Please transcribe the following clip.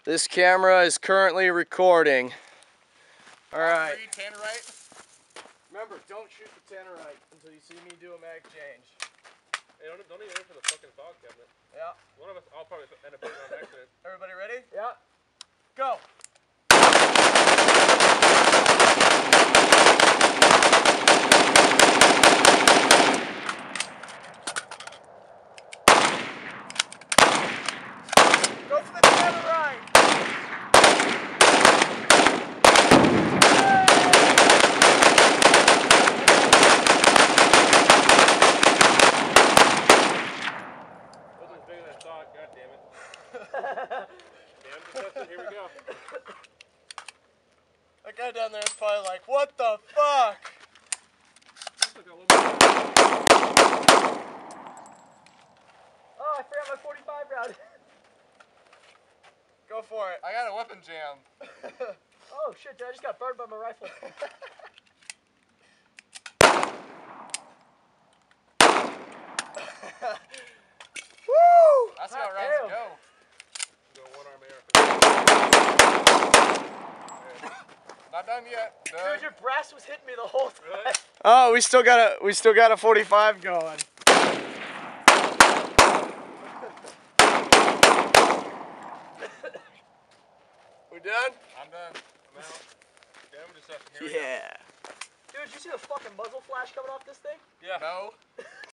This camera is currently recording. Alright. Tannerite? Remember, don't shoot the tannerite until you see me do a mag change. Hey, don't even aim for the fucking fog cabinet. Yeah. One of us, I'll probably end up putting on accident. Everybody ready? Yeah. Go. Go for the tannerite. Wasn't bigger than I thought, god damn it. Damn contestant, here we go. That guy down there is probably like, what the fuck? Oh, I forgot my 45 round. Go for it. I got a weapon jam. Oh shit, dude, I just got burned by my rifle. Woo! That's how God rounds damn. go. Go one arm AR. Not done yet. Dude, your brass was hitting me the whole time. Really? Oh, we still got a 45 going. We done? I'm done. I'm out. Damn, just here we go. Yeah. Dude, did you see the fucking muzzle flash coming off this thing? Yeah. No.